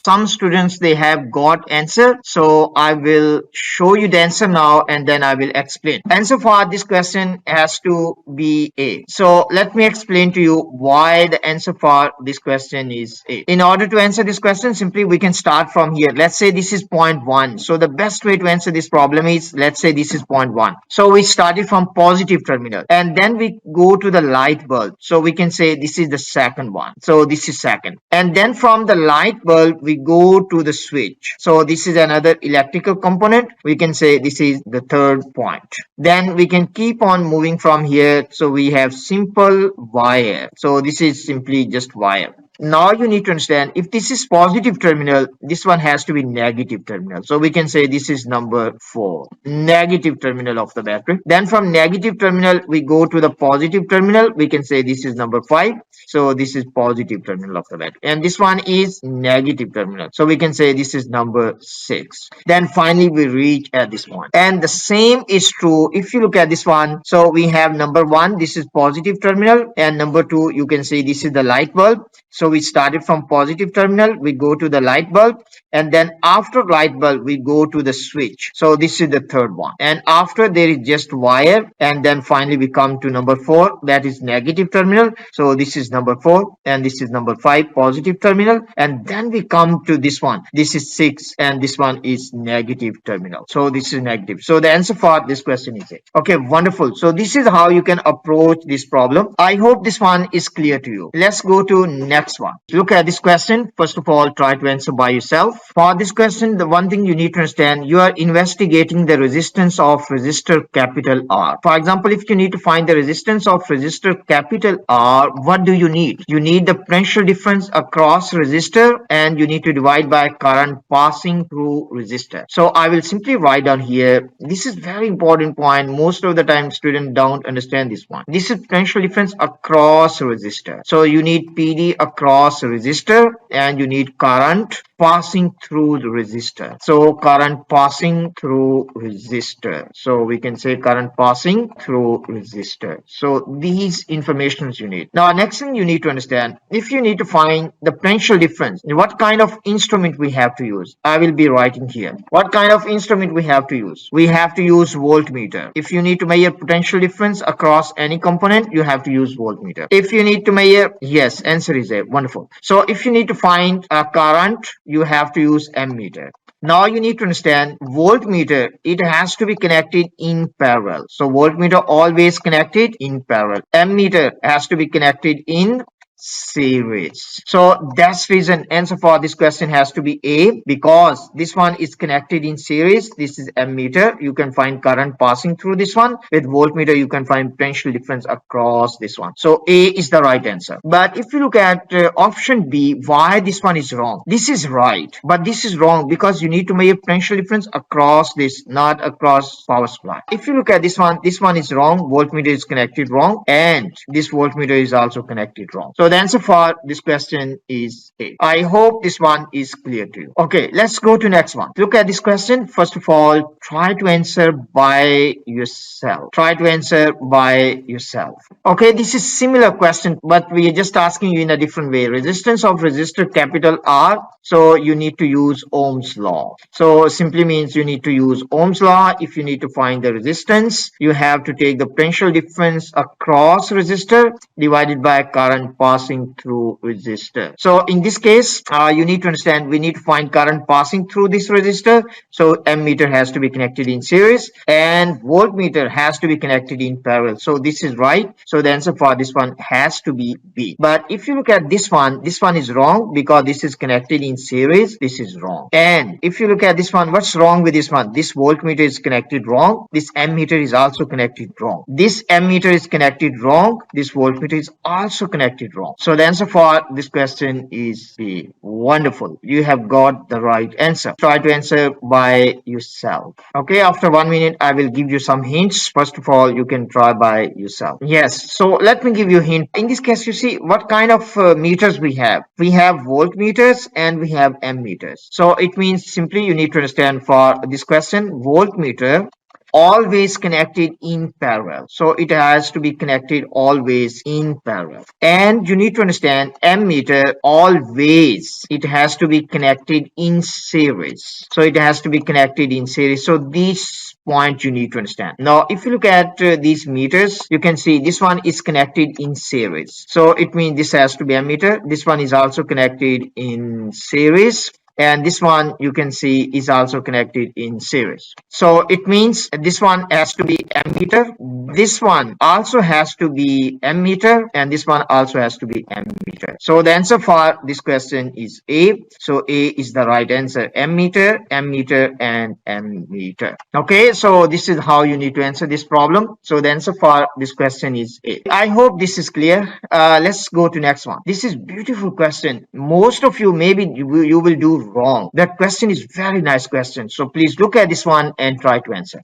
Some students, they have got answer, so I will show you the answer now and then I will explain. Answer for this question has to be A. So let me explain to you why the answer for this question is A. In order to answer this question, simply we can start from here. Let's say this is point 1. So the best way to answer this problem is, let's say this is point 1. So we started from positive terminal and then we go to the light bulb. So we can say this is the second one. So this is second. And then from the light bulb, we go to the switch. So this is another electrical component. We can say this is the third point. Then we can keep on moving from here. So we have simple wire. So this is simply just wire. Now you need to understand, if this is positive terminal, this one has to be negative terminal. So we can say this is number 4, negative terminal of the battery. Then from negative terminal, we go to the positive terminal. We can say this is number 5. So this is positive terminal of the battery. And this one is negative terminal. So we can say this is number 6. Then finally we reach at this one. And the same is true if you look at this one. So we have number 1, this is positive terminal. And number 2, you can say this is the light bulb. So we started from positive terminal, we go to the light bulb, and then after light bulb, we go to the switch. So this is the third one. And after there is just wire, and then finally we come to number 4, that is negative terminal. So this is number 4, and this is number 5, positive terminal. And then we come to this one. This is 6, and this one is negative terminal. So this is negative. So the answer for this question is A. Okay, wonderful. So this is how you can approach this problem. I hope this one is clear to you. Let's go to next one. Look at this question. First of all, try to answer by yourself. For this question, the one thing you need to understand, you are investigating the resistance of resistor capital R. For example, if you need to find the resistance of resistor capital R, what do you need? You need the potential difference across resistor, and you need to divide by current passing through resistor. So I will simply write down here. This is very important point. Most of the time students don't understand this one. This is potential difference across resistor. So you need PD across resistor, and you need current passing through the resistor. So current passing through resistor. So we can say current passing through resistor. So these informations you need. Now next thing you need to understand, if you need to find the potential difference, what kind of instrument we have to use? I will be writing here. What kind of instrument we have to use? We have to use voltmeter. If you need to measure potential difference across any component, you have to use voltmeter. If you need to measure, yes, answer is A. Wonderful. So if you need to find a current, you have to use ammeter. Now you need to understand, voltmeter, it has to be connected in parallel. So voltmeter always connected in parallel. Ammeter has to be connected in series. So that's reason answer for this question has to be A, because this one is connected in series. This is ammeter. You can find current passing through this one. With voltmeter, you can find potential difference across this one. So A is the right answer. But if you look at option B, why this one is wrong? This is right, but this is wrong because you need to measure potential difference across this, not across power supply. If you look at this one is wrong. Voltmeter is connected wrong, and this voltmeter is also connected wrong. So the answer for this question is A. I hope this one is clear to you. Okay, let's go to next one. Look at this question. First of all, try to answer by yourself. Try to answer by yourself. Okay, this is similar question, but we are just asking you in a different way. Resistance of resistor capital R. So you need to use Ohm's law. So simply means you need to use Ohm's law. If you need to find the resistance, you have to take the potential difference across resistor divided by current passing through resistor. So in this case, you need to understand, we need to find current passing through this resistor. So ammeter has to be connected in series and voltmeter has to be connected in parallel. So this is right. So the answer for this one has to be B. But if you look at this one is wrong because this is connected in series. This is wrong. And if you look at this one, what's wrong with this one? This voltmeter is connected wrong. This ammeter is also connected wrong. This ammeter is connected wrong. This voltmeter is also connected wrong. So the answer for this question is B. Wonderful. You have got the right answer. Try to answer by yourself. Okay, after 1 minute, I will give you some hints. First of all, you can try by yourself. Yes, so let me give you a hint. In this case, you see what kind of meters we have. We have voltmeters and we have ammeters. So it means simply you need to understand for this question, voltmeter always connected in parallel. So it has to be connected always in parallel. And you need to understand ammeter always it has to be connected in series. So it has to be connected in series. So these point you need to understand. Now if you look at these meters, you can see this one is connected in series. So it means this has to be ammeter. This one is also connected in series, and this one you can see is also connected in series. So it means this one has to be ammeter, this one also has to be ammeter, and this one also has to be ammeter. So the answer for this question is A. So A is the right answer. Ammeter, ammeter, and ammeter. Okay, so this is how you need to answer this problem. So the answer for this question is A. I hope this is clear. Let's go to next one. This is beautiful question. Most of you maybe you will do wrong. That question is very nice question. So please look at this one and try to answer.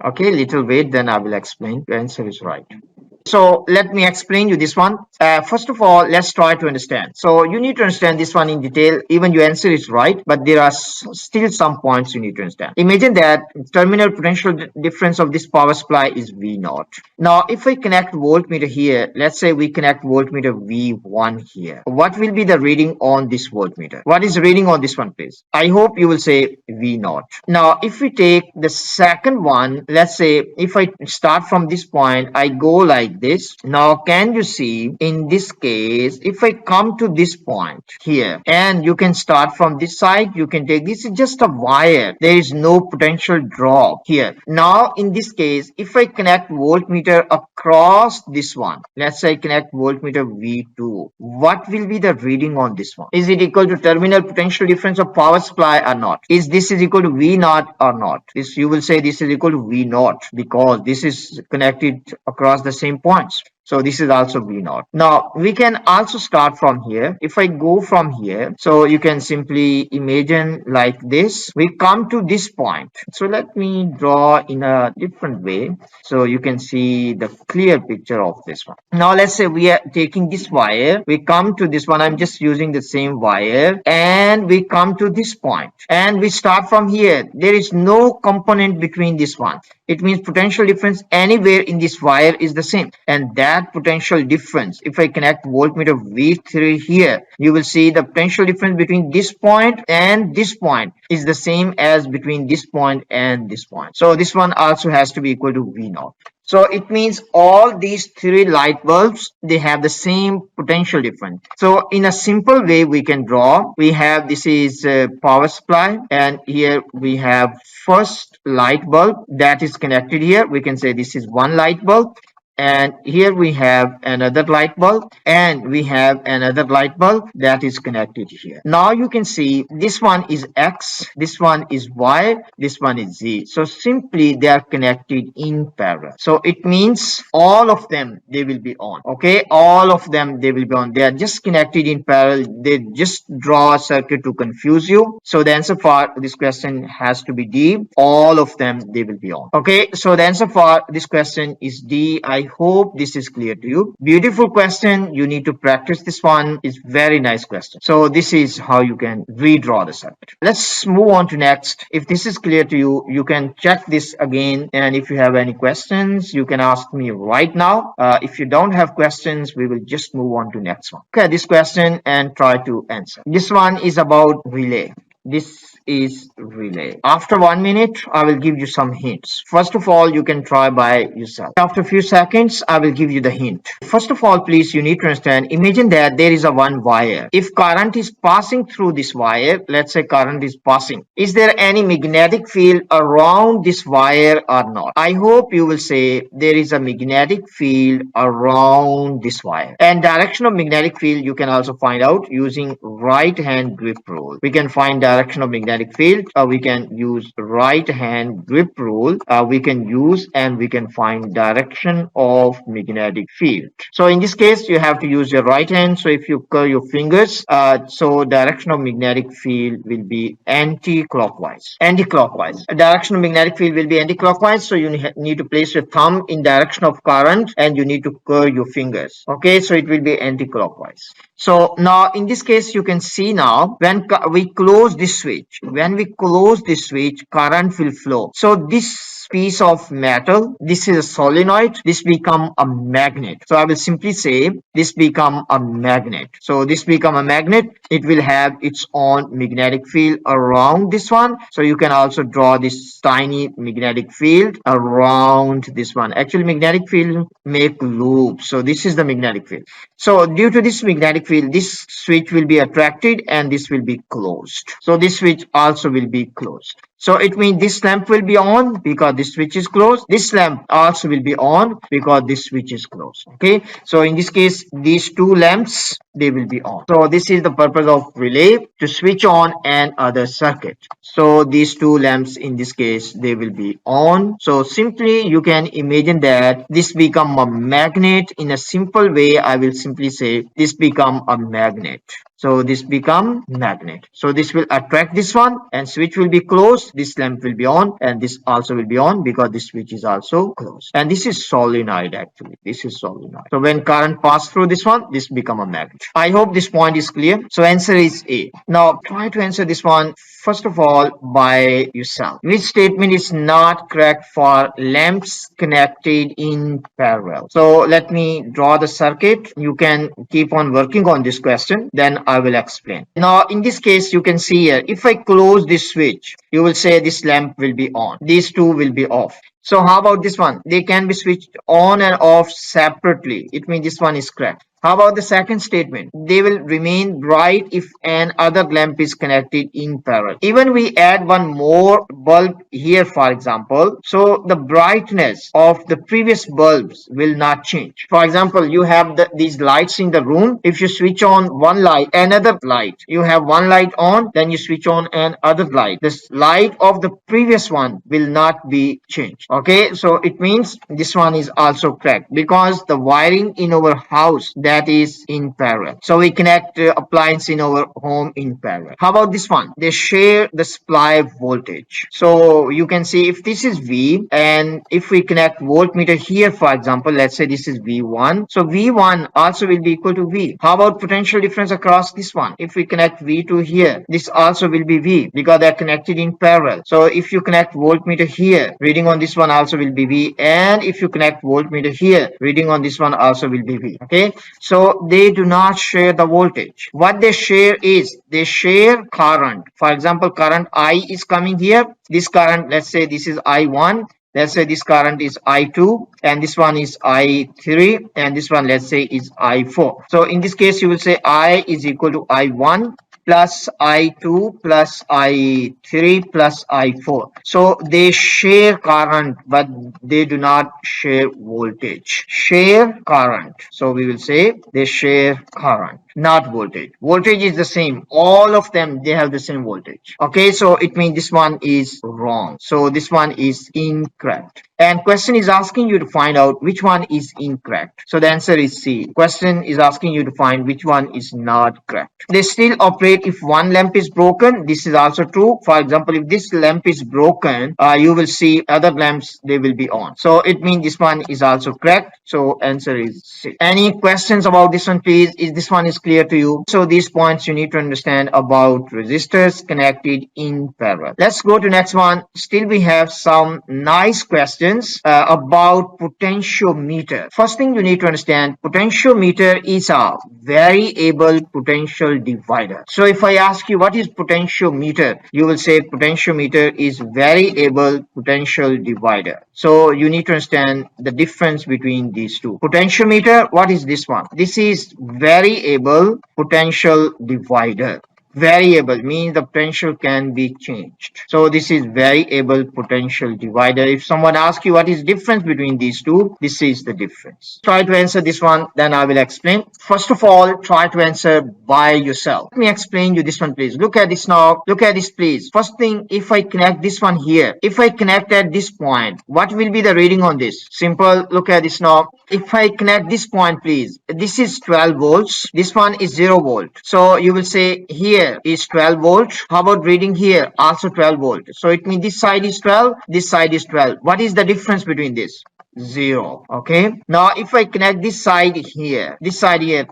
Okay, little wait, then I will explain. The answer is right. So let me explain you this one. First of all, let's try to understand. So you need to understand this one in detail. Even your answer is right, but there are still some points you need to understand. Imagine that terminal potential difference of this power supply is V naught. Now, if we connect voltmeter here, let's say we connect voltmeter V1 here. What will be the reading on this voltmeter? What is the reading on this one, please? I hope you will say V naught. Now, if we take the second one, let's say if I start from this point, I go like this. Now can you see in this case, if I come to this point here and you can start from this side, you can take this is just a wire, there is no potential drop here. Now in this case, if I connect voltmeter across this one, let's say I connect voltmeter V2, what will be the reading on this one? Is it equal to terminal potential difference of power supply or not? Is this is equal to V naught or not? This you will say this is equal to V naught because this is connected across the same points. So this is also V naught. Now we can also start from here. If I go from here, so you can simply imagine like this. We come to this point. So let me draw in a different way so you can see the clear picture of this one. Now let's say we are taking this wire. We come to this one. I'm just using the same wire and we come to this point and we start from here. There is no component between this one. It means potential difference anywhere in this wire is the same, and that potential difference, if I connect voltmeter V3 here, you will see the potential difference between this point and this point is the same as between this point and this point. So this one also has to be equal to V naught. So it means all these three light bulbs, they have the same potential difference. So in a simple way we can draw, we have this is power supply, and here we have first light bulb that is connected here. We can say this is one light bulb, and here we have another light bulb, and we have another light bulb that is connected here. Now you can see this one is X, this one is Y, this one is Z. So simply they are connected in parallel. So it means all of them they will be on. Okay, all of them they will be on. They are just connected in parallel. They just draw a circuit to confuse you. So the answer for this question has to be D. All of them they will be on. Okay, so the answer for this question is D. I hope this is clear to you. Beautiful question. You need to practice this one. It's very nice question. So this is how you can redraw the circuit. Let's move on to next. If this is clear to you, you can check this again, and if you have any questions, you can ask me right now. If you don't have questions, we will just move on to next one. Okay, this question and try to answer. This one is about relay. This is relay. After 1 minute, I will give you some hints. First of all, you can try by yourself. After a few seconds, I will give you the hint. First of all, please, you need to understand, imagine that there is a one wire. If current is passing through this wire, let's say current is passing, is there any magnetic field around this wire or not? I hope you will say there is a magnetic field around this wire. And direction of magnetic field, you can also find out using right hand grip rule. We can find direction of magnetic field, we can use right hand grip rule, we can use and we can find direction of magnetic field. So in this case you have to use your right hand. So if you curl your fingers, so direction of magnetic field will be anti-clockwise. Direction of magnetic field will be anti-clockwise, so you need to place your thumb in direction of current and you need to curl your fingers. Okay, so it will be anti-clockwise. So now in this case you can see now when we close this switch, current will flow. So this piece of metal. This is a solenoid. This become a magnet. So I will simply say this become a magnet. So this become a magnet. It will have its own magnetic field around this one. So you can also draw this tiny magnetic field around this one. Actually, magnetic field make loops. So this is the magnetic field. So due to this magnetic field, this switch will be attracted and this will be closed. So this switch also will be closed. So it means this lamp will be on because this switch is closed. This lamp also will be on because this switch is closed. Okay. So in this case, these two lamps, they will be on. So this is the purpose of relay, to switch on an other circuit. So these two lamps in this case, they will be on. So simply you can imagine that this become a magnet. In a simple way, I will simply say this become a magnet. So this become magnet. So this will attract this one and switch will be closed. This lamp will be on and this also will be on because this switch is also closed. And this is solenoid actually. This is solenoid. So when current pass through this one, this become a magnet. I hope this point is clear. So answer is A. Now try to answer this one first of all by yourself. Which statement is not correct for lamps connected in parallel? So let me draw the circuit. You can keep on working on this question. Then I will explain. Now in this case, you can see here, if I close this switch, you will say this lamp will be on. These two will be off. So how about this one? They can be switched on and off separately. It means this one is correct. How about the second statement? They will remain bright if an other lamp is connected in parallel. Even we add one more bulb here, for example, so the brightness of the previous bulbs will not change. For example, you have these lights in the room. If you switch on one light, another light, you have one light on, then you switch on another light. This light of the previous one will not be changed. Okay, so it means this one is also correct because the wiring in our house, that is in parallel. So we connect appliance in our home in parallel. How about this one? They share the supply voltage. So you can see if this is V and if we connect voltmeter here, for example, let's say this is V1. So V1 also will be equal to V. How about potential difference across this one? If we connect V2 here, this also will be V because they are connected in parallel. So if you connect voltmeter here, reading on this one also will be V. And if you connect voltmeter here, reading on this one also will be V. Okay. So they do not share the voltage. What they share is they share current. For example, current I is coming here. This current, let's say this is I1. Let's say this current is I2 and this one is I3 and this one, let's say, is I4. So in this case, you will say I is equal to I1 plus I2 plus I3 plus I4. So they share current, but they do not share voltage. Share current. So we will say they share current, not voltage. Voltage is the same. All of them, they have the same voltage. Okay, so it means this one is wrong. So this one is incorrect. And question is asking you to find out which one is incorrect. So the answer is C. Question is asking you to find which one is not correct. They still operate if one lamp is broken. This is also true. For example, if this lamp is broken, you will see other lamps, they will be on. So it means this one is also correct. So answer is C. Any questions about this one, please? Is this one is clear to you? So these points you need to understand about resistors connected in parallel. Let's go to next one. Still we have some nice questions about potentiometer. First thing you need to understand, potentiometer is a variable potential divider. So if I ask you what is potentiometer, you will say potentiometer is variable potential divider. So you need to understand the difference between these two. Potentiometer, what is this one? This is variable potential divider. Variable means the potential can be changed. So this is variable potential divider. If someone asks you what is difference between these two, this is the difference. Try to answer this one, then I will explain. First of all, try to answer by yourself. Let me explain you this one, please. Look at this now. Look at this, please. First thing, if I connect this one here, if I connect at this point, what will be the reading on this? Simple. Look at this now. If I connect this point, please, this is 12 volts. This one is 0 volt. So you will say here is 12 volts. How about reading here? Also 12 volt. So it means this side is 12, this side is 12. What is the difference between this? 0. Okay, now if I connect this side here,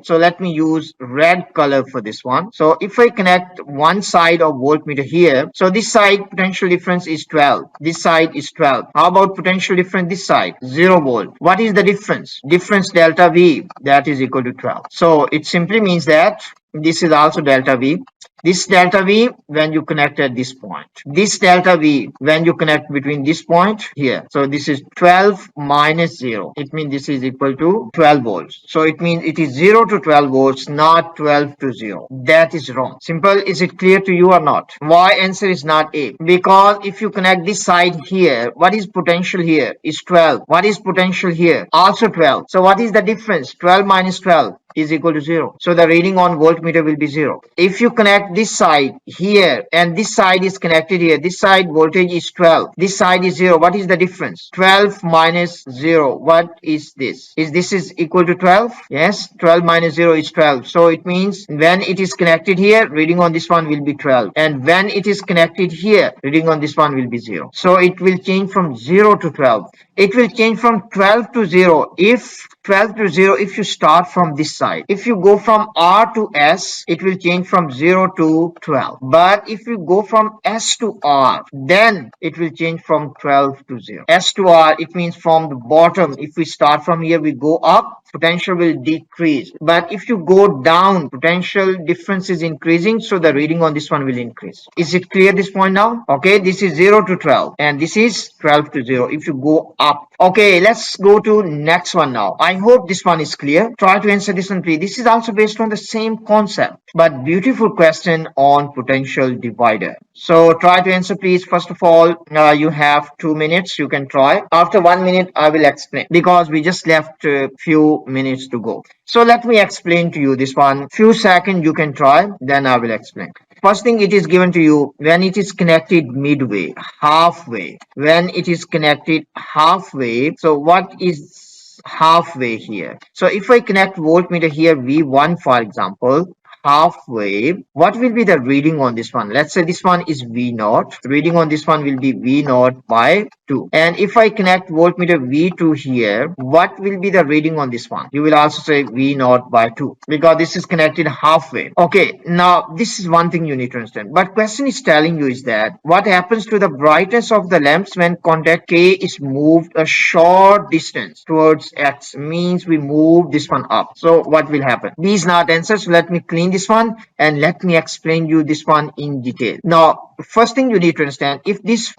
so let me use red color for this one. So if I connect one side of voltmeter here, so this side potential difference is 12, this side is 12. How about potential difference this side? 0 volt. What is the difference delta V? That is equal to 12. So it simply means that this is also delta V. This delta V when you connect at this point. This delta V when you connect between this point here. So this is 12 minus 0. It means this is equal to 12 volts. So it means it is 0 to 12 volts, not 12 to 0. That is wrong. Simple. Is it clear to you or not? Why answer is not A? Because if you connect this side here, what is potential here? Is 12. What is potential here? Also 12. So what is the difference? 12 minus 12 is equal to 0. So the reading on voltmeter will be 0. If you connect this side here and this side is connected here, this side voltage is 12, this side is 0. What is the difference? 12 minus 0. What is this? Is this is equal to 12? Yes, 12 minus 0 is 12. So it means when it is connected here, reading on this one will be 12. And when it is connected here, reading on this one will be 0. So it will change from 0 to 12. It will change from 12 to 0 if 12 to 0 if you start from this side. If you go from R to S, it will change from 0 to 12. But if you go from S to R, then it will change from 12 to 0. S to R, it means from the bottom. If we start from here, we go up, potential will decrease. But if you go down, potential difference is increasing, so the reading on this one will increase. Is it clear this point now? Okay, this is 0 to 12 and this is 12 to 0 if you go up. Okay, let's go to next one now. I hope this one is clear. Try to answer this one, please. This is also based on the same concept, but beautiful question on potential divider. So try to answer, please. First of all, you have 2 minutes. You can try. After 1 minute, I will explain because we just left a few minutes to go. So let me explain to you this one. Few seconds you can try, then I will explain. First thing, it is given to you when it is connected midway, halfway. When it is connected halfway, so what is halfway here? So if I connect voltmeter here, V1 for example, halfway, what will be the reading on this one? Let's say this one is V0. Reading on this one will be V0 by 2. And if I connect voltmeter V2 here, what will be the reading on this one? You will also say V0 by 2 because this is connected halfway. Okay, now this is one thing you need to understand. But question is telling you is that what happens to the brightness of the lamps when contact K is moved a short distance towards X, means we move this one up. So what will happen? These not answers. So let me clean this one and let me explain you this one in detail. Now, first thing you need to understand, if this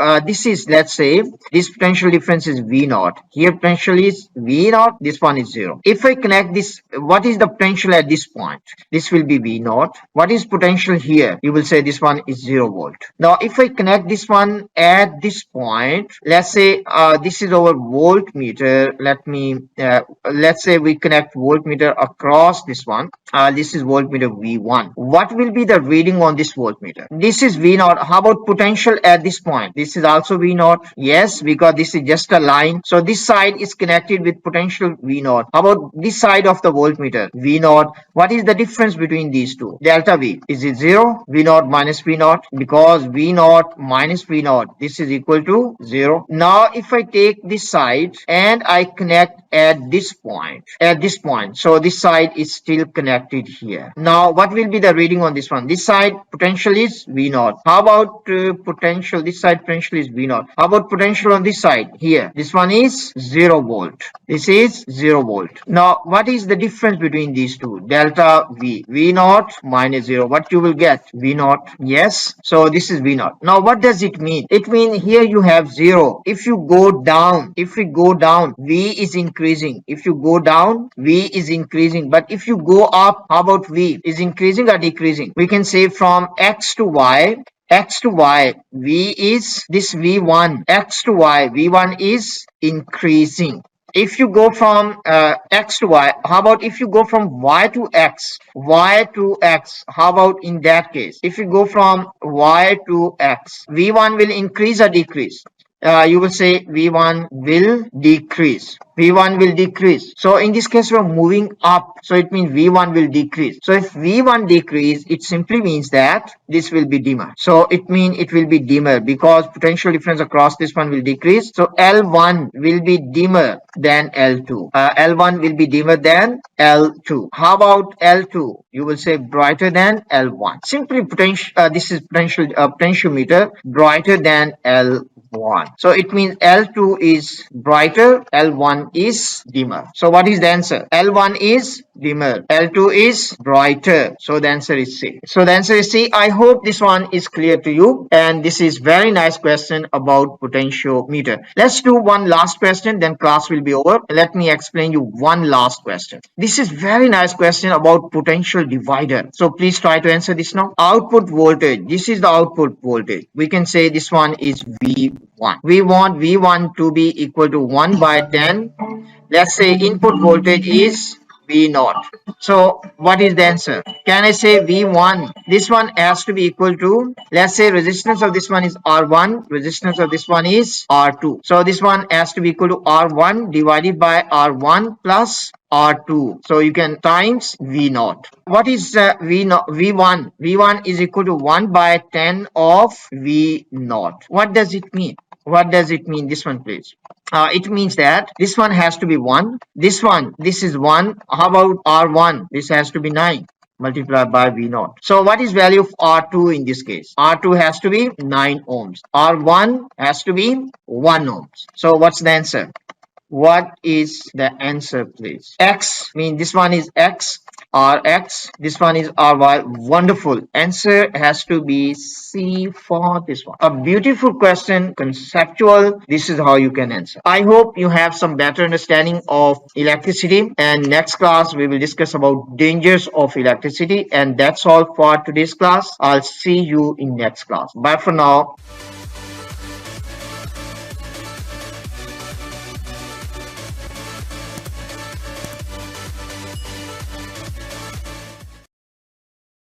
is, let's say this potential difference is V0, here potential is V0, this one is 0. If I connect this, what is the potential at this point? This will be V0. What is potential here? You will say this one is 0 volt. Now if I connect this one at this point, let's say this is our voltmeter. Let's say we connect voltmeter across this one. This is voltmeter V1. What will be the reading on this voltmeter? This is V0. How about potential at this point? This is also V0. Yes, because this is just a line. So this side is connected with potential V0. How about this side of the voltmeter? V0. What is the difference between these two? Delta V. Is it 0? V0 minus V0. Because V0 minus V0, this is equal to 0. Now if I take this side and I connect at this point, so this side is still connected here. Now what will be the reading on this one? This side potential is V0. How about potential? This side potential is V0. How about potential on this side here? This one is 0 volt. This is 0 volt. Now what is the difference between these two? Delta V. V0 minus 0. What you will get? V0. Yes. So this is V0. Now what does it mean? It means here you have 0. If you go down, V is increasing. If you go down, V is increasing. But if you go up, how about V? Is increasing or decreasing? We can say from X to Y, V is this V1. X to Y, V1 is increasing. If you go from X to Y, how about if you go from Y to X? How about in that case? If you go from Y to X, V1 will increase or decrease? you will say V1 will decrease. V1 will decrease. So in this case, we're moving up. So it means V1 will decrease. So if V1 decrease, it simply means that this will be dimmer. So it means it will be dimmer because potential difference across this one will decrease. So L1 will be dimmer than L2. L1 will be dimmer than L2. How about L2? You will say brighter than L1. Simply potential. This is potentiometer brighter than L1. So it means L2 is brighter, L1 is dimmer. So what is the answer? L1 is dimmer, L2 is brighter. So the answer is C. So the answer is C. I hope this one is clear to you. And this is very nice question about potentiometer. Let's do one last question, then class will be over. Let me explain you one last question. This is very nice question about potential divider. So please try to answer this now. Output voltage. This is the output voltage. We can say this one is V1. We want V1 to be equal to 1 by 10. Let's say input voltage is V naught. So what is the answer? Can I say V1? This one has to be equal to, let's say resistance of this one is R1, resistance of this one is R2. So this one has to be equal to R1 divided by R1 plus R2. So you can times V naught. What is V naught? V1? V1 is equal to 1 by 10 of V naught. What does it mean? What does it mean? This one, please. It means that this one has to be 1. This is 1. How about R1? This has to be 9 multiplied by V naught. So what is value of R2 in this case? R2 has to be 9 ohms. R1 has to be 1 ohms. So what's the answer? What is the answer, please? X mean this one is X, Rx. This one is Ry. Wonderful. Answer has to be C for this one. A beautiful question, conceptual. This is how you can answer. I hope you have some better understanding of electricity. And next class, we will discuss about dangers of electricity. And that's all for today's class. I'll see you in next class. Bye for now.